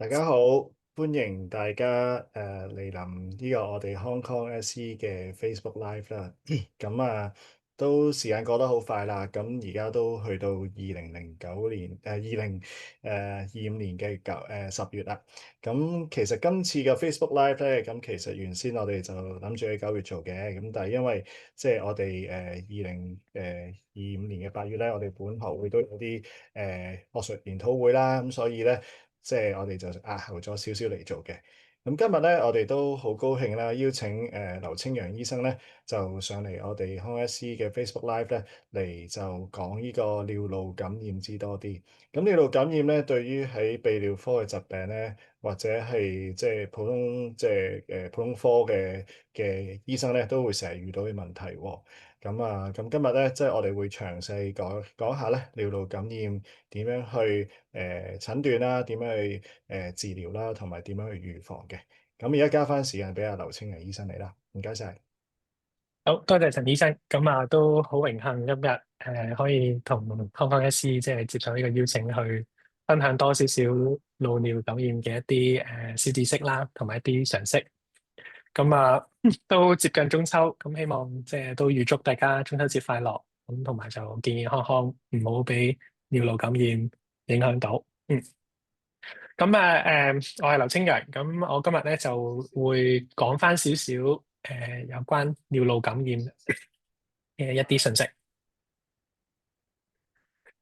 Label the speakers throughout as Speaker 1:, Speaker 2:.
Speaker 1: 大家好，歡迎大家嚟臨呢個我哋 Hong Kong SE 嘅 Facebook Live 啦。咁都時間過得好快啦。咁而家都去到2009年2025年嘅10月啦。咁其實今次嘅 Facebook Live 咧，咁其實原先我哋就諗住喺9月做嘅。咁但係因為即係我哋2025年嘅8月咧，我哋本學會都有啲學術研討會啦。咁所以咧，即係我哋就押後咗少少嚟做嘅。咁今日咧，我哋都好高興啦，邀請劉清揚醫生咧，就上嚟我哋康 SC 嘅 Facebook Live 咧，嚟就講呢個尿路感染知多啲。咁尿路感染咧，對於喺泌尿科嘅疾病咧，或者係即係普通科嘅醫生咧，都會成日遇到啲問題喎。咁今日咧，即係我哋會詳細講下咧尿路感染點樣去診斷啦，點樣去治療啦，同埋點樣去預防嘅。咁而家交翻時間俾阿劉清揚醫生嚟啦，唔該晒。
Speaker 2: 好多謝陳醫生，咁都好榮幸今日可以同康康醫師即係接受呢個邀請去分享多少少腦尿感染嘅一啲小知識啦，同埋一啲常識。咁都接近中秋，咁希望即係都預祝大家中秋節快樂，咁同埋就健健康康，唔好俾尿路感染影響到。咁我係劉清揚，咁我今日咧就會講翻少少有關尿路感染嘅一啲信息。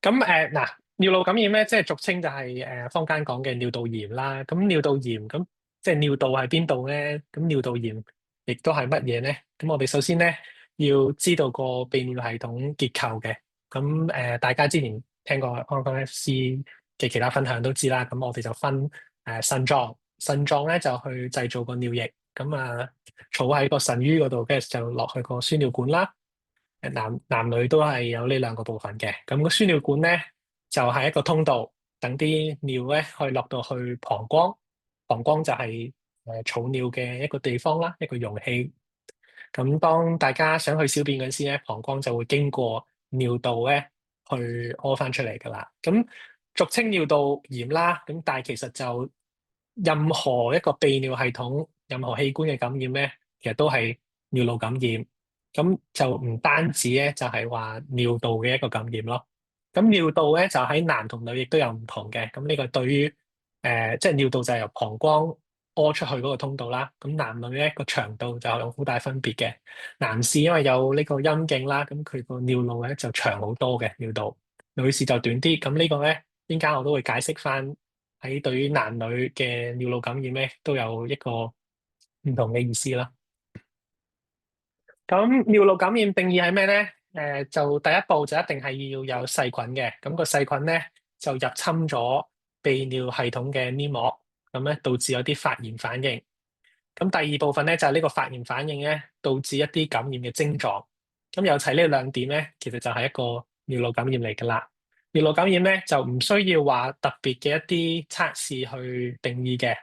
Speaker 2: 咁嗱，尿路感染咧，即係俗稱就係坊間講嘅尿道炎啦。咁尿道炎咁即係尿道喺邊度咧？咁尿道炎亦都係乜嘢咧？咁我哋首先咧要知道個泌尿系統結構嘅。咁大家之前聽過康康 FC 嘅其他分享都知啦。咁我哋就分腎臟，腎臟咧就去製造個尿液，咁儲喺個腎盂嗰度，跟住就落去個輸尿管啦。男女都係有呢兩個部分嘅。咁個輸尿管咧就係一個通道，等啲尿咧可以落到去膀胱。膀胱就係儲尿嘅一個地方啦，一個容器。咁當大家想去小便嗰時咧，膀胱就會經過尿道咧去屙翻出嚟噶啦。咁俗稱尿道炎啦。咁但係其實就任何一個泌尿系統、任何器官嘅感染咧，其實都係尿路感染。咁就唔單止咧，就係話尿道嘅一個感染咯。咁尿道咧就喺男同女亦都有唔同嘅。咁呢個對於即係尿道就係由膀胱屙出去嗰個通道啦。咁男女咧個長度就有好大分別嘅。男士因為有呢個陰莖啦，咁佢個尿路咧就長好多嘅尿道。女士就短啲。咁呢個咧，陣間我都會解釋翻喺對於男女嘅尿路感染咧，都有一個唔同嘅意思啦。咁尿路感染定義係咩咧？就第一步就一定係要有細菌嘅。咁個細菌咧就入侵咗泌尿系統嘅黏膜，咁咧導致有啲發炎反應。咁第二部分咧就係呢個發炎反應咧導致一啲感染嘅症狀。咁有齊呢兩點咧，其實就係一個尿路感染嚟噶啦。尿路感染咧就唔需要話特別嘅一啲測試去定義嘅，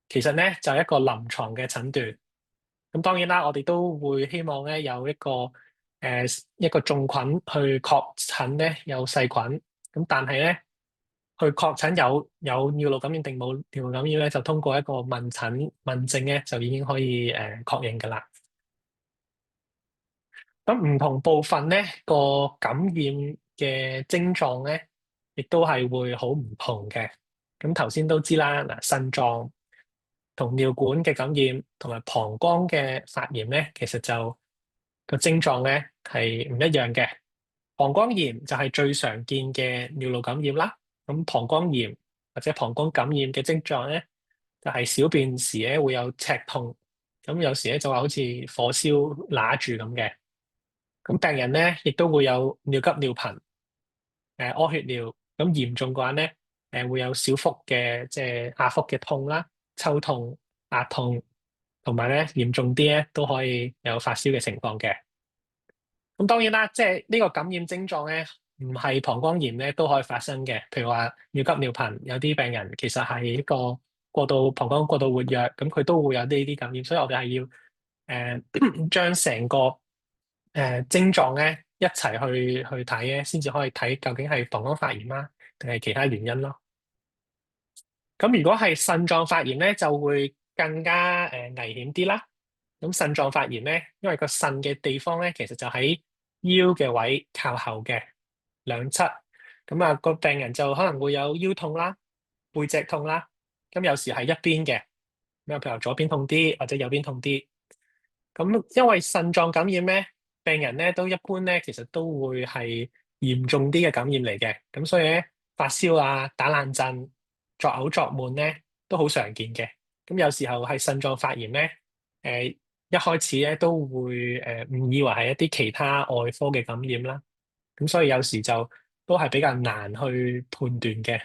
Speaker 2: 其實咧就係一個臨床嘅診斷。咁當然啦，我哋都會希望咧有一個種菌去確診咧有細菌。咁但係咧去確診有尿路感染定冇尿路感染咧，就通過一個問診問症咧就已經可以確認㗎啦。咁唔同部分咧個感染嘅症狀咧，亦都係會好唔同嘅。咁頭先都知啦，嗱，腎臟同尿管嘅感染同埋膀胱嘅發炎咧，其實就個症狀咧係唔一樣嘅。膀胱炎就係最常見嘅尿路感染啦。咁膀胱炎或者膀胱感染嘅症狀咧，就係小便時咧會有赤痛，咁有時咧就話好似火燒揦住咁嘅。咁病人咧亦都會有尿急尿頻，屙血尿。咁嚴重嘅話咧，會有小腹嘅即係下腹嘅痛啦、抽痛、壓痛，同埋咧嚴重啲咧都可以有發燒嘅情況嘅。咁當然啦，即係呢個感染症狀咧，唔係膀胱炎咧都可以發生嘅。譬如話尿急尿頻，有啲病人其實係一個膀胱過度活躍，咁佢都會有呢啲感染。所以我哋係要將成個症狀咧一齊去睇咧，先至可以睇究竟係膀胱發炎啦，定係其他原因咯。咁如果係腎臟發炎咧，就會更加危險啲啦。咁腎臟發炎咧，因為個腎嘅地方咧，其實就喺腰嘅位靠後嘅兩側。咁啊，個病人就可能會有腰痛啦、背脊痛啦。咁有時係一邊嘅，咁譬如左邊痛啲或者右邊痛啲。咁因為腎臟感染咧，病人咧都一般咧，其實都會係嚴重啲嘅感染嚟嘅。咁所以咧，發燒啊、打冷震、作嘔作悶咧，都好常見嘅。咁有時候係腎臟發炎咧，一開始咧都會誤以為係一啲其他外科嘅感染啦。咁所以有時就都係比較難去判斷嘅。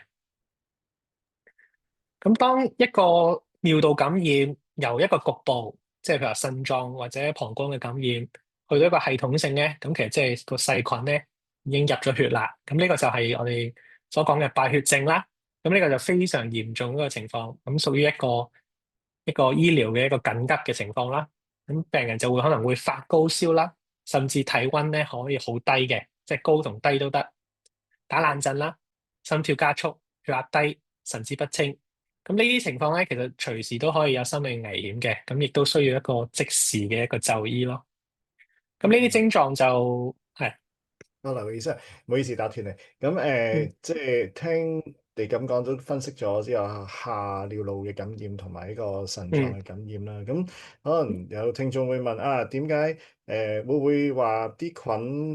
Speaker 2: 咁當一個尿道感染由一個局部，即係譬如話腎臟或者膀胱嘅感染，去到一個系統性咧，咁其實即係個細菌咧已經入咗血啦。咁呢個就係我哋所講嘅敗血症啦。咁呢個就非常嚴重嗰個情況，咁屬於一個醫療嘅一個緊急嘅情況啦。咁病人就會可能會發高燒啦，甚至體溫咧可以好低嘅，即係高同低都得，打冷震啦，心跳加速、血壓低、神志不清。咁呢啲情況咧，其實隨時都可以有生命危險嘅，咁亦都需要一個即時嘅一個就醫咯。咁呢啲症狀就係，
Speaker 1: 劉醫生，唔好意思打斷你。咁
Speaker 2: 嗯
Speaker 1: 即係聽你咁講，都分析咗之後下尿路嘅感染同埋呢個腎臟
Speaker 2: 嗯
Speaker 1: 嘅感染啦。咁可能有聽眾會問啊，點解會唔會話啲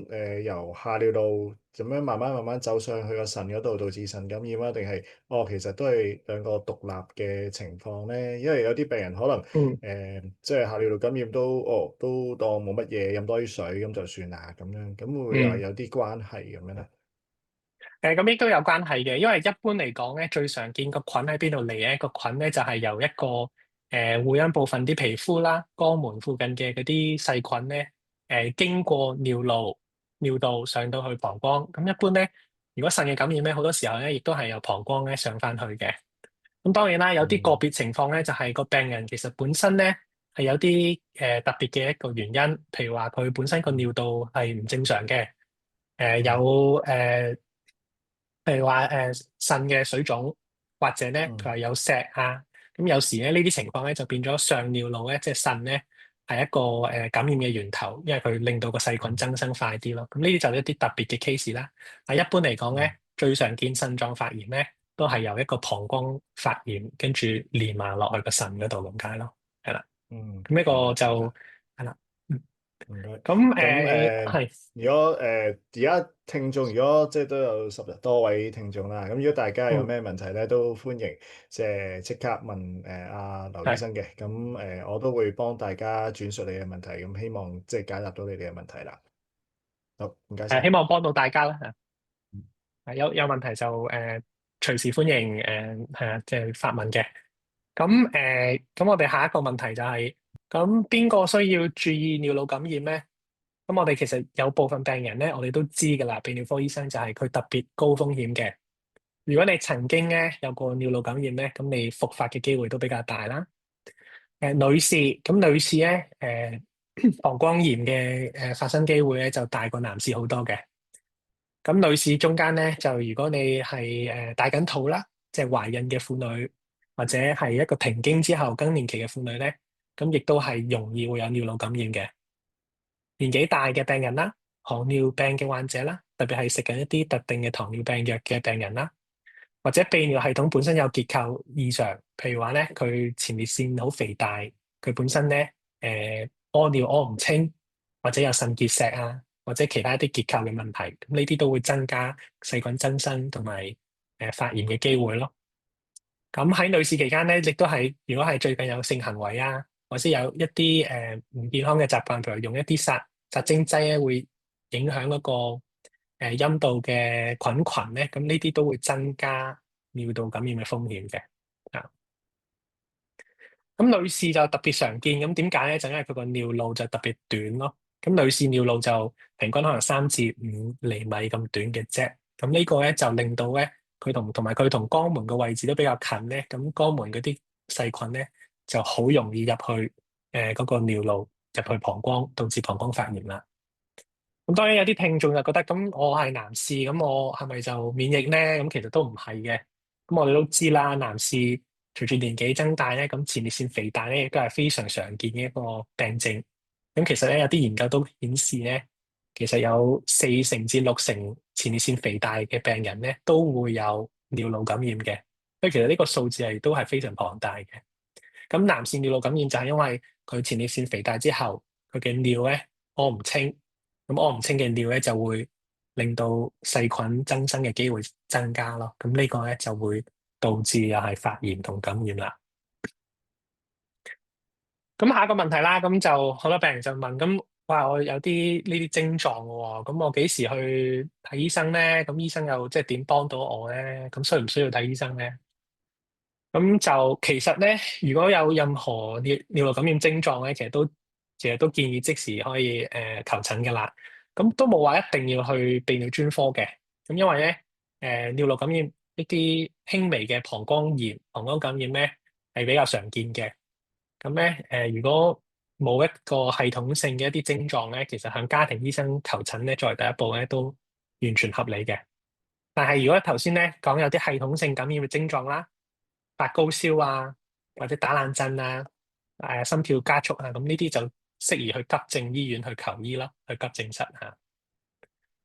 Speaker 1: 菌由下尿路咁樣慢慢走上去個腎嗰度，導致腎感染啊？定係其實都係兩個獨立嘅情況咧？因為有啲病人可能
Speaker 2: 嗯。
Speaker 1: 即係下尿道感染都當冇乜嘢，飲多啲水咁就算啦咁樣，咁會唔會話
Speaker 2: 嗯。
Speaker 1: 有啲關係咁樣咧？
Speaker 2: 咁亦都有關係嘅，因為一般嚟講咧，最常見個菌喺邊度嚟咧？個菌咧就係由一個會陰部分啲皮膚啦、肛門附近嘅嗰啲細菌咧，經過尿路、尿道上到去膀胱。咁一般咧，如果腎嘅感染咧，好多時候咧，亦都係由膀胱咧上翻去嘅。咁當然啦，有啲個
Speaker 1: 嗯
Speaker 2: 別情況咧，就係個病人其實本身咧係有啲特別嘅一個原因，譬如話佢本身個尿道係唔正常嘅，有
Speaker 1: 嗯
Speaker 2: 譬如話腎嘅水腫，或者咧佢
Speaker 1: 嗯
Speaker 2: 話有石啊，咁有時咧呢啲情況咧就變咗上尿路咧，即係腎咧係一個感染嘅源頭，因為佢令到個細菌
Speaker 1: 嗯
Speaker 2: 增生快啲咯。咁呢啲就係一啲特別嘅 case 啦。但一般嚟講咧，
Speaker 1: 嗯
Speaker 2: 最常見腎臟發炎咧都係由一個膀胱發炎，跟住連埋落去個腎嗰度咁解咯，係啦。
Speaker 1: 嗯，
Speaker 2: 咁呢
Speaker 1: 明
Speaker 2: 個就
Speaker 1: 白明白。
Speaker 2: 係啦。嗯
Speaker 1: 唔該。
Speaker 2: 咁
Speaker 1: 咁
Speaker 2: 係
Speaker 1: 如果而家聽眾，如果即係都有10多位聽眾啦，咁如果大家有
Speaker 2: 嗯
Speaker 1: 咩問題咧，都歡迎即刻問阿劉醫
Speaker 2: 係
Speaker 1: 生嘅。咁我都會幫大家轉述你嘅問題，咁希望即係解答到你哋嘅問題啦。好，唔該晒。
Speaker 2: 希望幫到大家啦。有問題就隨時歡迎係啊，即係發問嘅。咁我哋下一個問題就係咁邊個需要注意尿路感染咧？咁我哋其實有部分病人咧，我哋都知㗎啦，泌尿科醫生就係佢特別高風險嘅。如果你曾經咧有過尿路感染咧，咁你復發嘅機會都比較大啦。女士咧膀胱炎嘅發生機會咧就大過男士好多嘅。咁女士中間咧，就如果你係帶緊肚啦，即係懷孕嘅婦女，或者係一個停經之後更年期嘅婦女咧，咁亦都係容易會有尿路感染嘅。年紀大嘅病人啦，糖尿病嘅患者啦，特別係食緊一啲特定嘅糖尿病藥嘅病人啦，或者泌尿系統本身有結構異常，譬如話咧佢前列腺好肥大，佢本身咧屙尿屙唔清，或者有腎結石啊，或者其他一啲結構嘅問題，咁呢啲都會增加細菌增生同埋發炎嘅機會咯。咁喺女士期間咧，亦都係如果係最近有性行為啊，或者有一啲唔健康嘅習慣，譬如用一啲殺精劑咧，會影響嗰個陰道嘅菌群咧，咁呢啲都會增加尿道感染嘅風險嘅。啊，咁女士就特別常見，咁點解咧？就因為佢個尿路就特別短咯。咁女士尿路就平均可能3至5厘米咁短嘅啫。咁呢個咧就令到咧佢同埋佢同肛門嘅位置都比較近咧。咁肛門嗰啲細菌咧就好容易入去嗰個尿路入去膀胱，導致膀胱發炎啦。咁當然有啲聽眾就覺得，咁我係男士，咁我係咪就免疫咧？咁其實都唔係嘅。咁我哋都知啦，男士隨住年紀增大咧，咁前列腺肥大咧亦都係非常常見嘅一個病症。咁其實咧有啲研究都顯示咧，其實有4成至6成前列腺肥大嘅病人咧都會有尿路感染嘅。所以其實呢個數字係都係非常龐大嘅。咁男士尿路感染就係因為佢前列腺肥大之後，佢嘅尿咧屙唔清，咁屙唔清嘅尿咧就會令到細菌增生嘅機會增加咯。咁呢個咧就會導致又係發炎同感染啦。咁下一個問題啦，咁就好多病人就問，咁哇我有啲呢啲症狀嘅喎，咁我幾時去睇醫生咧？咁醫生又即係點幫到我咧？咁需唔需要睇醫生咧？咁就其實咧，如果有任何尿路感染症狀咧，其實都建議即時可以求診噶啦。咁都冇話一定要去泌尿專科嘅。咁因為咧尿路感染一啲輕微嘅膀胱炎、膀胱感染咧係比較常見嘅。咁咧如果冇一個系統性嘅一啲症狀咧，其實向家庭醫生求診咧作為第一步咧都完全合理嘅。但係如果頭先咧講有啲系統性感染嘅症狀啦，發高燒啊，或者打冷震啊，心跳加速啊，咁呢啲就適宜去急症醫院去求醫咯，去急症室嚇。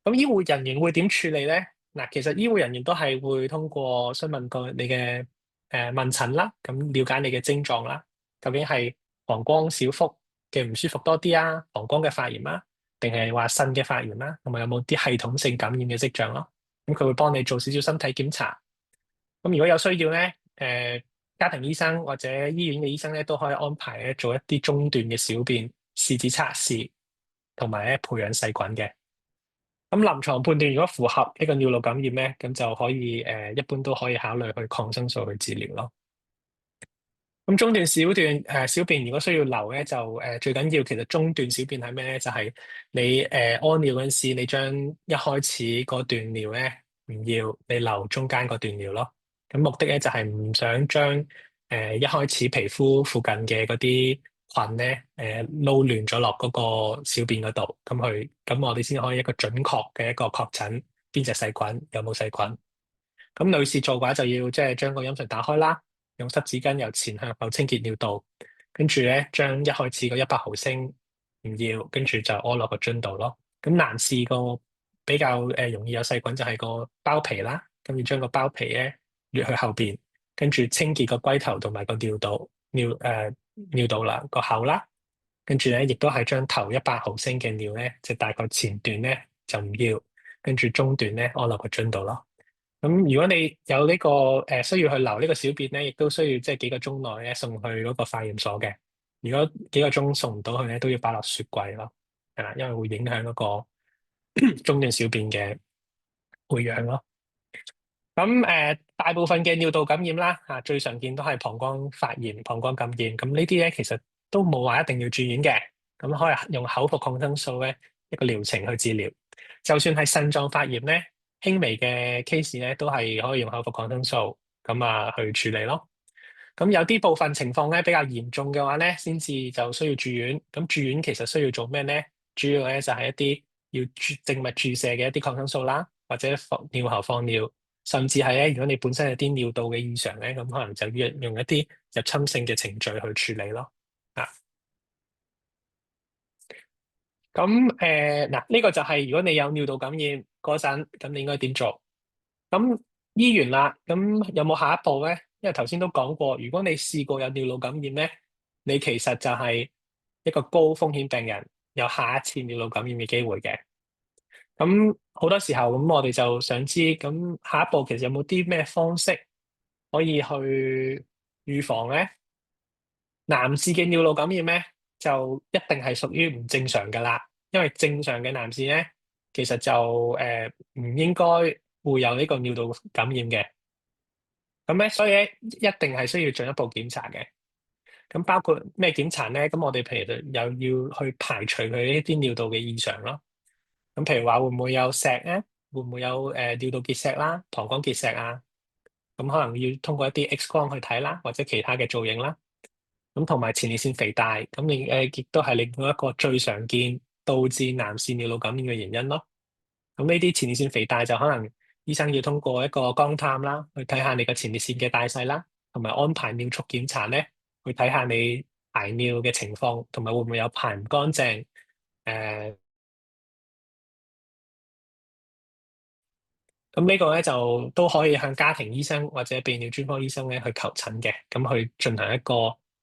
Speaker 2: 咁醫護人員會點處理咧？嗱，其實醫護人員都係會通過詢問過你嘅問診啦，咁了解你嘅症狀啦，究竟係膀胱小腹嘅唔舒服多啲啊，膀胱嘅發炎啊，定係話腎嘅發炎啦，同埋有冇啲系統性感染嘅跡象咯？咁佢會幫你做少少身體檢查。咁如果有需要咧，家庭醫生或者醫院嘅醫生咧都可以安排咧做一啲中段嘅小便試紙測試，同埋咧培養細菌嘅。咁臨床判斷如果符合呢個尿路感染咧，咁就可以一般都可以考慮去抗生素去治療咯。咁中段小段小便如果需要留咧，就最緊要其實中段小便係咩咧？就係你屙尿嗰陣時，你將一開始嗰段尿咧唔要，你留中間嗰段尿咯。咁目的咧就係唔想將一開始皮膚附近嘅嗰啲菌咧撈亂咗落嗰個小便嗰度，咁我哋先可以一個準確嘅一個確診邊隻細菌有冇細菌。咁女士做嘅話就要即係將個陰唇打開啦，用濕紙巾由前向後清潔尿道，跟住咧將一開始個100毫升唔要，跟住就屙落個樽度咯。咁男士個比較容易有細菌就係個包皮啦，跟住將個包皮咧掠去後邊，跟住清潔個龜頭同埋個尿道啦個口啦，跟住咧亦都係將頭100毫升嘅尿咧，即係大概前段咧就唔要，跟住中段咧屙落個樽度咯。咁如果你有呢個需要去留呢個小便咧，亦都需要即係幾個鐘內咧送去嗰個化驗所嘅。如果幾個鐘送唔到去咧，都要擺落雪櫃咯，係啦，因為會影響嗰個中段小便嘅培養咯。咁大部分嘅尿道感染啦，最常見都係膀胱發炎、膀胱感染。咁呢啲咧其實都冇話一定要住院嘅，咁可以用口服抗生素咧一個療程去治療。就算係腎臟發炎咧，輕微嘅 case 咧都係可以用口服抗生素去處理咯。咁有啲部分情況咧比較嚴重嘅話咧，先至就需要住院。咁住院其實需要做咩咧？主要咧就係一啲要靜脈注射嘅一啲抗生素啦，或者尿喉放尿。甚至係咧，如果你本身有啲尿道嘅異常咧，咁可能就要用一啲入侵性嘅程序去處理咯。啊，咁嗱，呢個就係如果你有尿道感染嗰陣，咁你應該點做？咁醫完啦，咁有冇下一步咧？因為頭先都講過，如果你試過有尿路感染咧，你其實就係一個高風險病人，有下一次尿路感染嘅機會嘅。咁好多時候，咁我哋就想知，咁下一步其實有冇啲咩方式可以去預防咧？男士嘅尿路感染咧，就一定係屬於唔正常噶啦，因為正常嘅男士咧，其實就唔應該會有呢個尿道感染嘅。咁咧，所以咧一定係需要進一步檢查嘅。咁包括咩檢查咧？咁我哋譬如又要去排除佢呢啲尿道嘅異常咯。咁譬如話會唔會有石咧？會唔會有尿道結石啦、膀胱結石啊？咁可能要通過一啲 X 光去睇啦，或者其他嘅造影啦。咁同埋前列腺肥大，咁你亦都係另外一個最常見導致男士尿路感染嘅原因咯。咁呢啲前列腺肥大就可能醫生要通過一個肛探啦，去睇下你個前列腺嘅大細啦，同埋安排尿速檢查咧，去睇下你排尿嘅情況，同埋會唔會有排唔乾淨。誒、咁呢個咧就都可以向家庭醫生或者泌尿專科醫生咧去求診嘅，咁去進行一個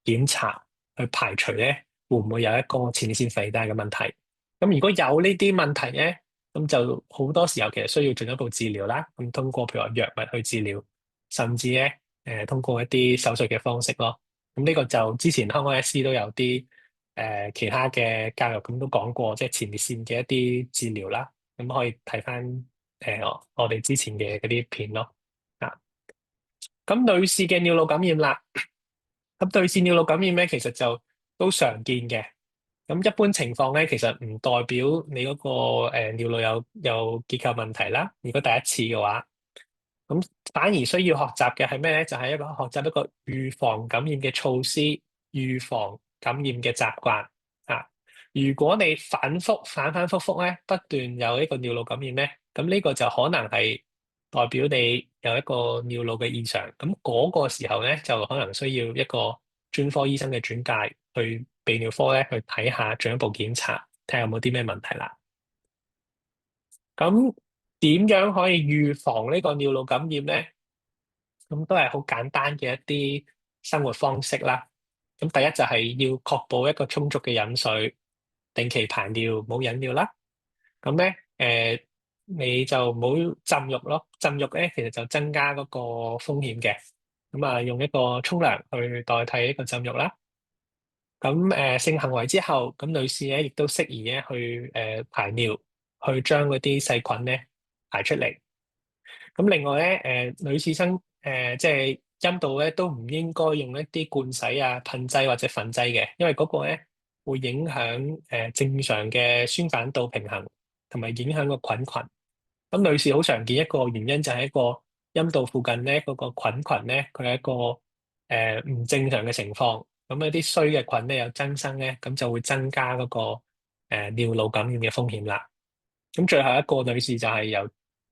Speaker 2: 檢查，去排除咧會唔會有一個前列腺肥大嘅問題。咁如果有呢啲問題咧，咁就好多時候其實需要進一步治療啦。咁通過譬如話藥物去治療，甚至咧通過一啲手術嘅方式咯。咁呢個就之前香港 S C 都有啲其他嘅教育咁都講過，即係前列腺嘅一啲治療啦。咁可以睇翻。我哋之前嘅嗰啲片咯。啊，咁女士嘅尿路感染啦，咁女士尿路感染咧，其實就都常見嘅。咁一般情況咧，其實唔代表你嗰個尿路有結構問題啦。如果第一次嘅話，咁反而需要學習嘅係咩咧？就係一個學習一個預防感染嘅措施，預防感染嘅習慣啊。如果你反反复覆咧，不斷有一個尿路感染咧，咁呢個就可能係代表你有一個尿路嘅異常。咁嗰個時候咧，就可能需要一個專科醫生嘅轉介去泌尿科咧去睇下進一步檢查，睇下有冇啲咩問題啦。咁點樣可以預防呢個尿路感染咧？咁都係好簡單嘅一啲生活方式啦。咁第一就係要確保一個充足嘅飲水，定期排尿，冇忍尿啦。咁咧，你就唔好浸浴咯。浸浴咧，其實就增加嗰個風險嘅。咁啊，用一個沖涼去代替一個浸浴啦。咁性行為之後，咁女士咧亦都適宜咧去排尿，去將嗰啲細菌咧排出嚟。咁另外咧，女士即係陰道咧都唔應該用一啲灌洗啊、噴劑或者粉劑嘅，因為嗰個咧會影響正常嘅宣反道平衡，同埋影響個菌群。咁女士好常見一個原因就係一個陰道附近咧嗰個菌群咧，佢係一個唔正常嘅情況。咁一啲衰嘅菌咧有增生咧，咁就會增加嗰個尿路感染嘅風險啦。咁最後一個女士就係由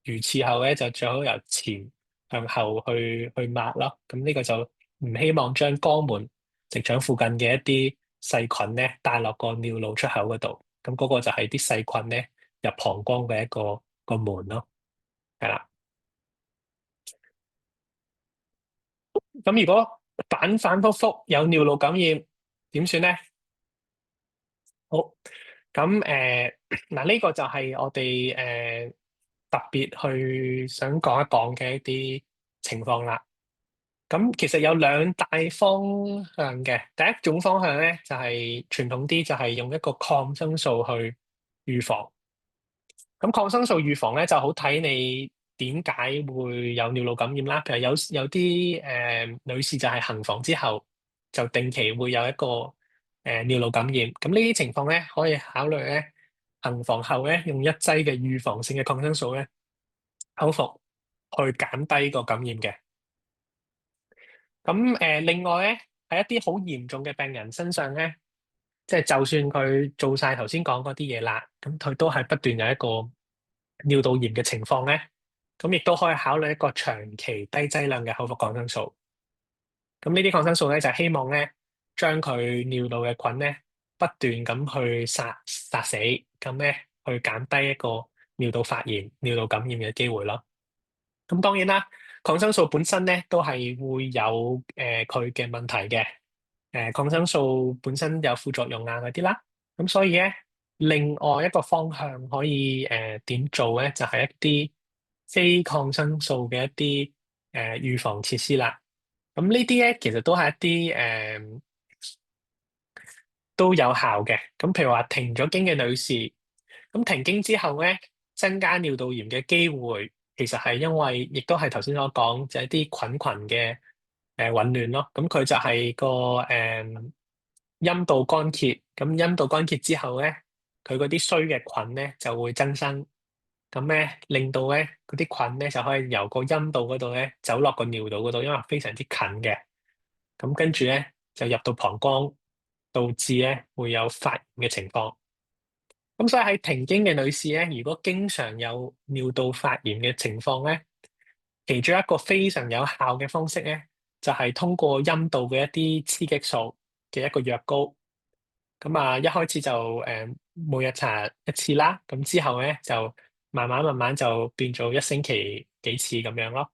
Speaker 2: 如廁後咧，就最好由前向後去抹咯。咁呢個就唔希望將肛門、直腸附近嘅一啲細菌咧帶落個尿路出口嗰度。咁嗰個就係啲細菌咧入膀胱嘅一個門咯。係啦。咁如果反反复覆有尿路感染，點算咧？好，咁嗱呢個就係我哋特別去想講一講嘅一啲情況啦。咁其實有兩大方向嘅，第一種方向咧就係傳統啲，就係用一個抗生素去預防。咁抗生素預防咧就好睇你點解會有尿路感染啦。譬如有啲女士就係行房之後就定期會有一個尿路感染。咁呢啲情況咧可以考慮咧行房後咧用一劑嘅預防性嘅抗生素咧口服去減低個感染嘅。咁另外咧喺一啲好嚴重嘅病人身上咧，即係就算佢做晒頭先講嗰啲嘢啦，咁佢都係不斷有一個尿道炎嘅情況咧，咁亦都可以考慮一個長期低劑量嘅口服抗生素。咁呢啲抗生素咧就係希望咧將佢尿道嘅菌咧不斷咁去殺死，咁咧去減低一個尿道發炎、尿道感染嘅機會咯。咁當然啦，抗生素本身咧都係會有佢嘅問題嘅。抗生素本身有副作用啊嗰啲啦，咁所以咧，另外一個方向可以點做咧，就係一啲非抗生素嘅一啲預防設施啦。咁呢啲咧其實都係一啲都有效嘅。咁譬如話停咗經嘅女士，咁停經之後咧，增加尿道炎嘅機會，其實係因為亦都係頭先所講，就係啲菌群嘅混亂咯。咁佢就係個陰道乾竭，咁陰道乾竭之後咧，佢嗰啲衰嘅菌咧就會增生，咁咧令到咧嗰啲菌咧就可以由個陰道嗰度咧走落個尿道嗰度，因為非常之近嘅。咁跟住咧就入到膀胱，導致咧會有發炎嘅情況。咁所以喺停經嘅女士咧，如果經常有尿道發炎嘅情況咧，其中一個非常有效嘅方式咧，就係通過陰道嘅一啲雌激素嘅一個藥膏。咁啊，一開始就每日搽一次啦，咁之後咧就慢慢就變做一星期幾次咁樣咯。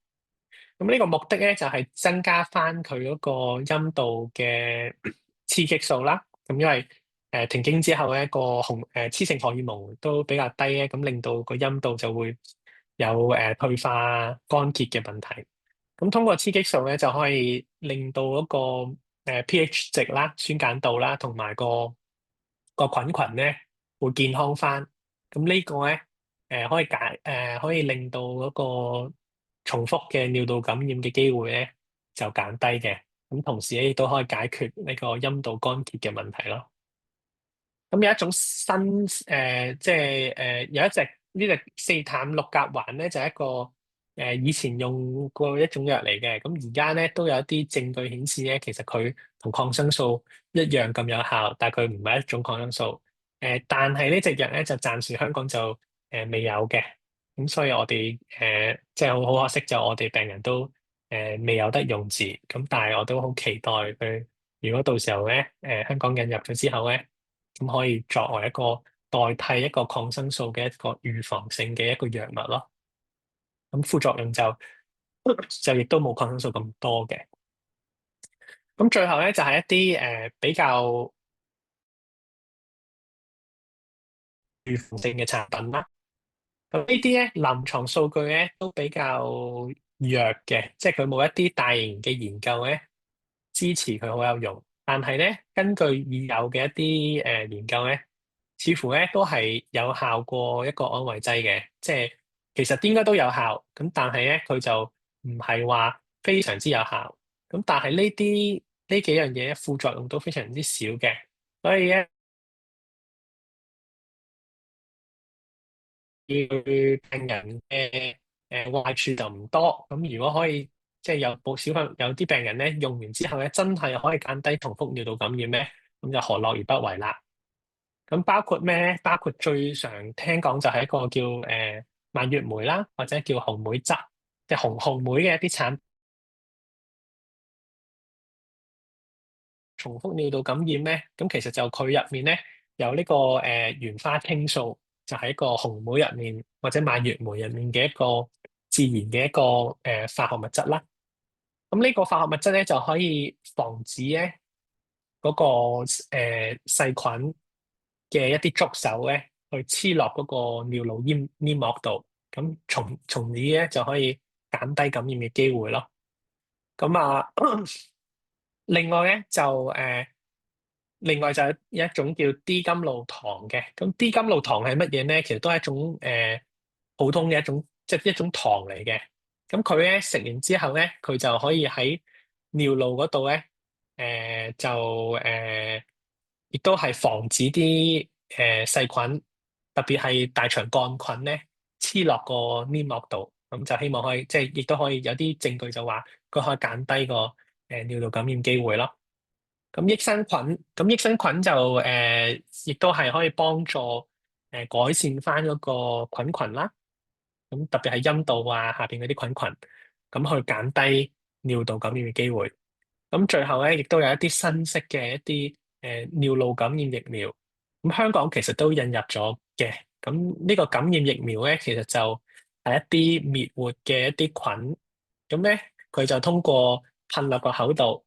Speaker 2: 咁呢個目的咧就係增加翻佢嗰個陰道嘅雌激素啦。咁因為停經之後咧個雌性荷爾蒙都比較低咧，咁令到個陰道就會有退化乾結嘅問題。咁通過雌激素咧就可以令到嗰個pH 值啦、酸鹼度啦，同埋個菌群咧會健康翻。咁呢個咧可以令到嗰個重複嘅尿道感染嘅機會咧就減低嘅。咁同時咧亦都可以解決呢個陰道乾結嘅問題咯。咁有一種新即係有一隻呢隻四碳六甲環咧，就係一個以前用過一種藥嚟嘅。咁而家咧都有一啲證據顯示咧，其實佢同抗生素一樣咁有效，但係佢唔係一種抗生素。但係呢隻藥咧就暫時香港就未有嘅。咁所以我哋即係好可惜，就我哋病人都未有得用治。咁但係我都好期待佢，如果到時候咧香港引入咗之後咧。咁可以作為一個代替一個抗生素嘅一個預防性嘅一個藥物咯。咁副作用就亦都冇抗生素咁多嘅。咁最後咧就係一啲比較預防性嘅產品啦。咁呢啲咧臨床數據咧都比較弱嘅，即係佢冇一啲大型嘅研究咧支持佢好有用。但係咧根據已有嘅一啲研究咧，似乎咧都係有效過一個安慰劑嘅，即係其實應該都有效。咁但係咧佢就唔係話非常之有效。咁但係呢幾樣嘢副作用都非常之少嘅，所以咧。對病人嘅壞處就唔多，咁如果可以即係有部小朋友有啲病人咧用完之後咧，真係可以減低重複尿道感染咧，咁就何樂而不為啦。咁包括咩咧？包括最常聽講就係一個叫蔓越莓啦，或者叫紅莓汁，即係紅莓嘅一啲產品重複尿道感染咧，咁其實就佢入面咧有呢個原花青素，就係一個紅莓入面或者蔓越莓入面嘅一個自然嘅一個化學物質啦。咁呢個化學物質咧就可以防止咧嗰個細菌嘅一啲觸手咧去黐落嗰個尿路黏膜度，咁從而咧就可以減低感染嘅機會咯。咁啊，另外咧就另外就有一種叫 D 甘露糖嘅。咁 D 甘露糖係乜嘢咧？其實都係一種普通嘅一種即係一種糖嚟嘅。咁佢咧食完之後咧，佢就可以喺尿路嗰度咧，亦都係防止啲細菌，特別係大腸桿菌咧黐落個黏膜度。咁就希望可以即係亦都可以有啲證據就話佢可以減低個尿道感染機會咯。咁益生菌，咁益生菌就亦都係可以幫助改善翻嗰個菌群啦。咁特別係陰道啊下邊嗰啲菌群，咁去減低尿道感染嘅機會。咁最後咧，亦都有一啲新式嘅一啲尿路感染疫苗。咁香港其實都引入咗嘅。咁呢個感染疫苗咧，其實就係一啲滅活嘅一啲菌。咁咧，佢就通過噴落個口度。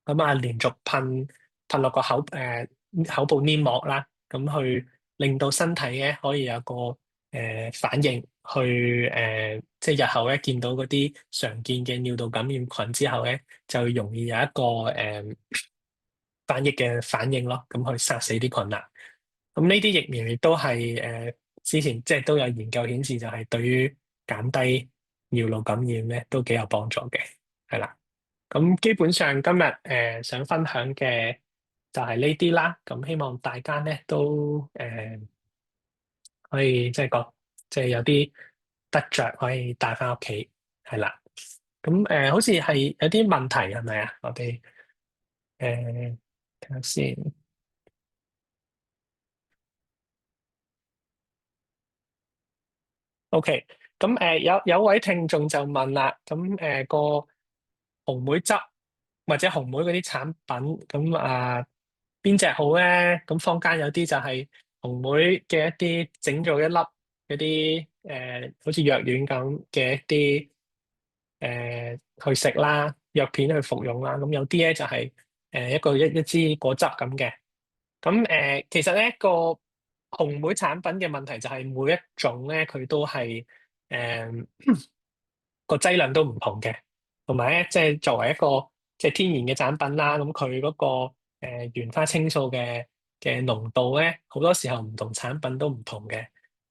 Speaker 2: 咁啊，連續噴落個口部黏膜啦，咁去令到身體咧可以有個反應，去即係日後咧見到嗰啲常見嘅尿道感染菌之後咧，就容易有一個反應嘅反應咯，咁去殺死啲菌啦。咁呢啲疫苗亦都係之前即係都有研究顯示，就係對於減低尿路感染咧都幾有幫助嘅，係啦。咁基本上今日想分享嘅就係呢啲啦，咁希望大家咧都可以即係即係有啲得着可以帶翻屋企，係啦。咁好似係有啲問題係咪啊？我哋睇下先。OK。咁有位聽眾就問啦，咁個紅莓汁或者紅莓嗰啲產品，咁邊隻好咧？咁坊間有啲就係紅莓嘅一啲整咗一粒嗰啲好似藥丸咁嘅一啲去食啦，藥片去服用啦。咁有啲咧就係一支果汁咁嘅。咁其實咧個紅莓產品嘅問題就係每一種咧佢都係誒個劑量都唔同嘅，同埋咧即係作為一個即係天然嘅產品啦，咁佢嗰個原花青素嘅濃度咧，好多時候唔同產品都唔同嘅。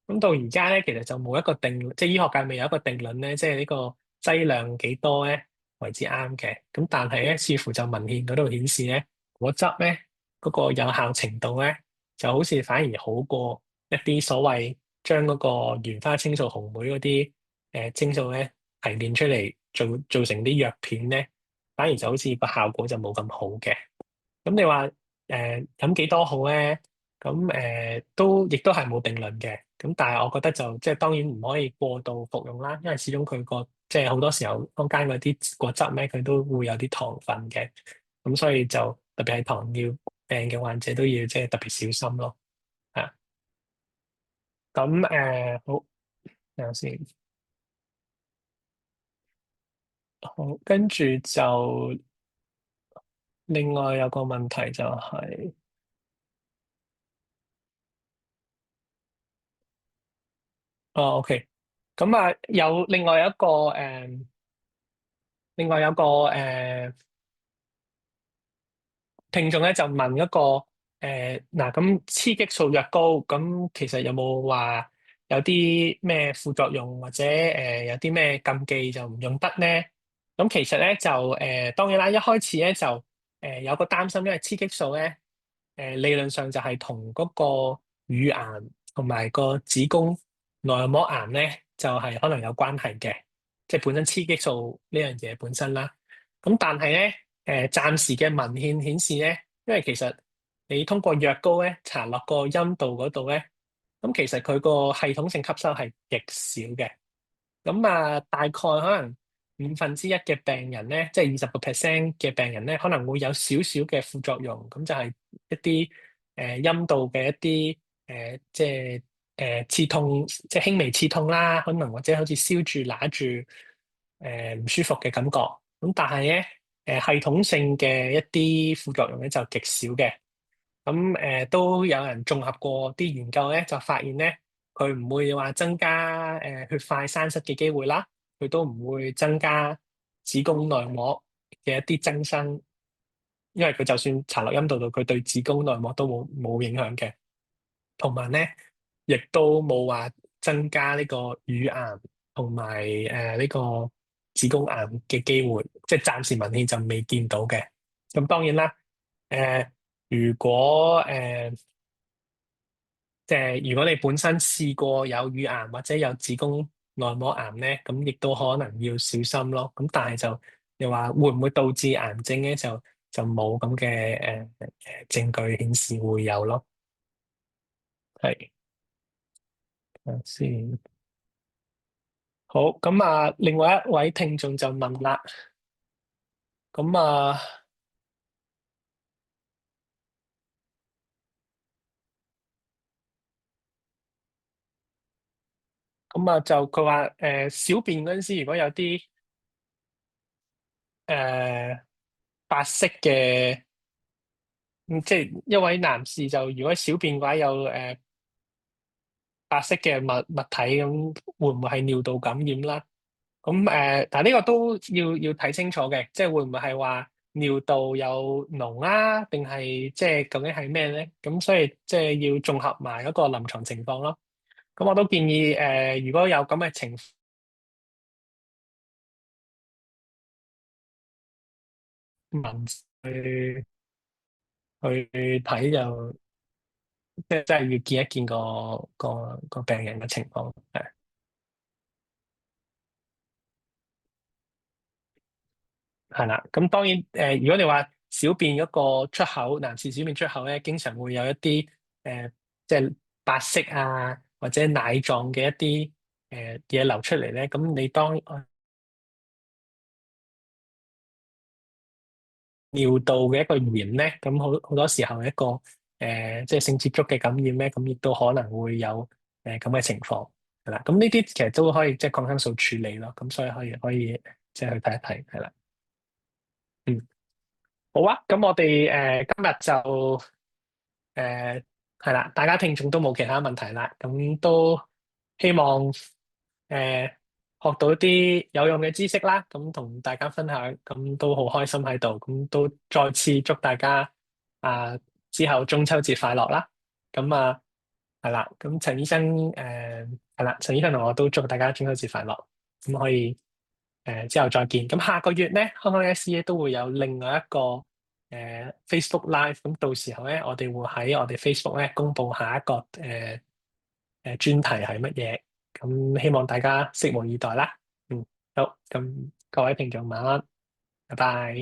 Speaker 2: 咁到而家咧，其實就冇一個定，即係醫學界未有一個定論咧，即係呢個劑量幾多咧為之啱嘅。咁但係咧，似乎就文獻嗰度顯示咧，果汁咧嗰個有效程度咧，就好似反而好過一啲所謂將嗰個原花青素紅莓嗰啲青素咧提煉出嚟做成啲藥片咧，反而就好似個效果就冇咁好嘅。咁你話飲幾多好咧？咁都亦都係冇定論嘅。咁但係我覺得就即係當然唔可以過度服用啦，因為始終佢個即係好多時候坊間嗰啲果汁咧，佢都會有啲糖分嘅。咁所以就特別係糖尿病嘅患者都要即係特別小心咯。啊，咁好，等下先。好，跟住就另外有個問題就係、哦，OK，咁有另外有個聽眾咧就問一個嗱，咁雌激素越高，咁其實有冇話有啲咩副作用或者有啲咩禁忌就唔用得咧？咁其實咧就當然啦，一開始咧就有個擔心，因為雌激素咧理論上就係同嗰個乳癌同埋個子宮內膜癌咧就係可能有關係嘅，即係本身雌激素呢樣嘢本身啦。咁但係咧，暫時嘅文獻顯示咧，因為其實你通過藥膏咧搽落個陰道嗰度咧，咁其實佢個系統性吸收係極少嘅。咁大概可能1/5嘅病人咧，即係20% 嘅病人咧，可能會有少少嘅副作用。咁就係一啲陰道嘅一啲即係刺痛，即係輕微刺痛啦，可能或者好似燒住、揦住唔舒服嘅感覺。咁但係咧，系統性嘅一啲副作用咧就極少嘅。咁都有人綜合過啲研究咧，就發現咧，佢唔會話增加血塊栓塞嘅機會啦，佢都唔會增加子宮內膜嘅一啲增生，因為佢就算搽落陰道度，佢對子宮內膜都冇影響嘅。同埋咧，亦都冇話增加呢個乳癌同埋呢個子宮癌嘅機會，即係暫時文獻就未見到嘅。咁當然啦，如果即係如果你本身試過有乳癌或者有子宮內膜癌咧，咁亦都可能要小心咯。咁但係就你話會唔會導致癌症咧？就冇咁嘅證據顯示會有咯。係，等下先。好，咁另外一位聽眾就問啦，咁就佢話小便嗰陣時，如果有啲誒白色嘅，即係一位男士就如果小便嘅話有白色嘅物體，咁會唔會係尿道感染啦？咁但係呢個都要睇清楚嘅，即係會唔會係話尿道有膿啦，定係即係究竟係咩咧？咁所以即係要綜合埋嗰個臨床情況咯。咁我都建議如果有咁嘅情況，問去睇就即係真係要見一見個病人嘅情況。係啦，咁當然如果你話小便嗰個出口，男士小便出口咧，經常會有一啲即係白色或者奶狀嘅一啲。嘢流出嚟咧，咁你當尿道嘅一個炎咧，咁好多時候一個即係性接觸嘅感染咧，咁亦都可能會有咁嘅情況係啦。咁呢啲其實都可以即係抗生素處理咯，咁所以可以即係去睇一睇係啦。嗯，好啊，咁我哋今日就誒係啦，大家聽眾都冇其他問題啦，咁都希望學到啲有用嘅知識啦，咁同大家分享，咁都好開心喺度，咁都再次祝大家啊之後中秋節快樂啦，咁啊係啦，咁陳醫生係啦，陳醫生同我都祝大家中秋節快樂，咁可以之後再見，咁下個月咧康康 SE 都會有另外一個Facebook Live，咁到時候咧我哋會喺我哋 Facebook 咧公布下一個專題係乜嘢。咁希望大家拭目以待啦。嗯，好，咁各位聽眾晚安，拜拜。